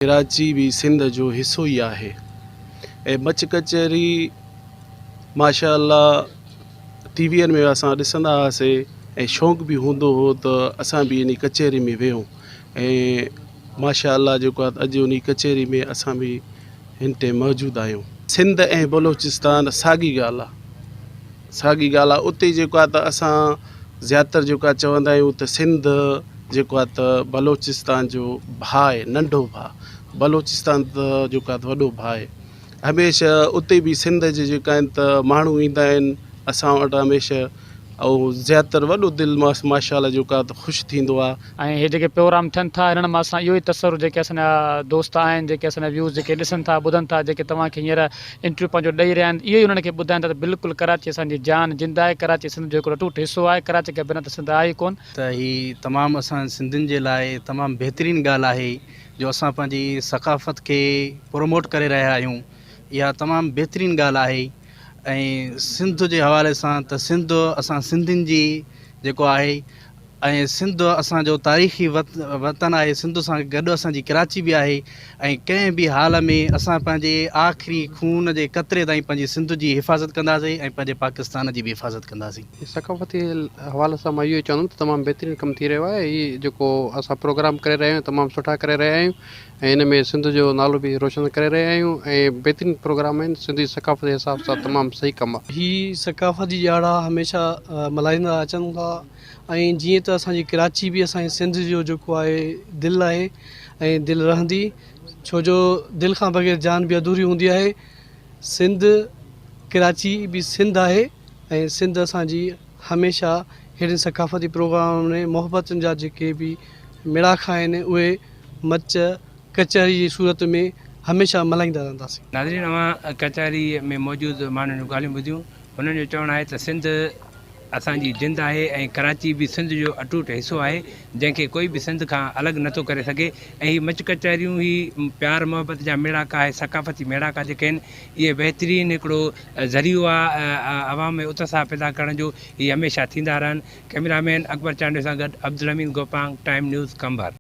कराची भी सिंध जो हिस्सो ही आहे ऐं मच कचहरी माशाअल्लाह टीवीअ में असां ॾिसंदा हुआसीं ऐं शौक़ु बि हूंदो हो त असां बि इन कचहरी में वेहूं ऐं माशाअल्लाह जेको आहे अॼु उन कचहरी में असां बि हिन ते मौजूदु आहियूं। सिंध ऐं बलोचिस्तान साॻी ॻाल्हि आहे उते जेको आहे त असां ज़्यादातर जेको आहे चवंदा आहियूं त सिंध जेको आहे त बलोचिस्तान जो भाउ आहे, नंढो भाउ। बलोचिस्तान त जेको आहे त वॾो भाउ आहे। हमेशह उते बि सिंध जे जेका आहिनि त माण्हू ईंदा आहिनि असां वटि हमेशह, ऐं ज़्यादातर वॾो दिलि माशाअल्लाह जेको आहे त ख़ुशि थींदो आहे। ऐं हे जेके प्रोग्राम थियनि था हिननि मां असां इहो ई तसरु जेके असांजा दोस्त आहिनि, जेके असांजा व्यूज़ जेके ॾिसनि था ॿुधनि था, जेके तव्हांखे हींअर इंटरव्यू पंहिंजो ॾेई रहिया आहिनि, इहो ई उन्हनि खे ॿुधाइनि था त बिल्कुलु कराची असांजी जान जिंदा आहे। कराची सिंध जो हिकिड़ो अटूट हिसो आहे। कराची के बिना त सिंध आहे ई कोन। त ही तमामु असां सिंधियुनि जे लाइ तमामु बहितरीनु ॻाल्हि आहे जो असां पंहिंजी सक़ाफ़त खे प्रोमोट करे रहिया आहियूं। इहा तमामु बहितरीनु ॻाल्हि आहे। ऐं सिंध जे हवाले सां त सिंध असां सिंधियुनि जी जेको आहे ऐं सिंध असांजो तारीख़ी वतन आहे। सिंध सां गॾु असांजी कराची बि आहे ऐं कंहिं बि हाल में असां पंहिंजे आख़िरी खून जे क़तरे ताईं पंहिंजी सिंध जी हिफ़ाज़त कंदासीं ऐं पंहिंजे पाकिस्तान जी बि हिफ़ाज़त कंदासीं। सक़ाफ़ती हवाले सां मां इहो ई चवंदुमि त तमामु बहितरीनु कमु थी रहियो आहे। हीअ जेको असां प्रोग्राम करे रहिया आहियूं तमामु सुठा करे रहिया आहियूं ऐं हिन में सिंध जो नालो बि रोशन करे रहिया आहियूं ऐं बहितरीनु प्रोग्राम आहिनि। सिंधी सक़ाफ़त जे हिसाब सां तमामु सही कमु आहे। ही सक़ाफ़त जी ॼाणा हमेशह मल्हाईंदा अचनि था ऐं जीअं त असांजी कराची बि असांजे सिंध जो जेको आहे दिलि आहे ऐं दिलि रहंदी, छो जो दिलि खां बग़ैर जान बि अधूरी हूंदी आहे। सिंध कराची बि सिंध आहे ऐं सिंध असांजी हमेशह अहिड़े सक़ाफ़ती प्रोग्राम में मोहबतनि जा जेके बि मिड़ाखा आहिनि उहे मच कचहरी जी सूरत में हमेशह मल्हाईंदा रहंदासीं। नाज़रीन, अवां कचहरी में मौजूदु माण्हुनि जूं ॻाल्हियूं ॿुधियूं। हुननि जो चवणु आहे त सिंध असांजी जिंद आहे ऐं कराची बि सिंध जो अटूट हिसो आहे जंहिंखे कोई बि सिंध खां अलॻि नथो करे सघे। ऐं हीअ मच कचहरियूं ही प्यार मोहबत जा मेड़ाका आहे, सक़ाफ़ती मेड़ाका जेके आहिनि, इहे बहितरीनु हिकिड़ो ज़रियो आहे आवाम में उत्साह पैदा करण जो। इहे हमेशह थींदा रहनि। कैमरामैन अकबर चांडे सां गॾु अब्दुल अमीन गोपांग, टाइम न्यूज़, कंबर।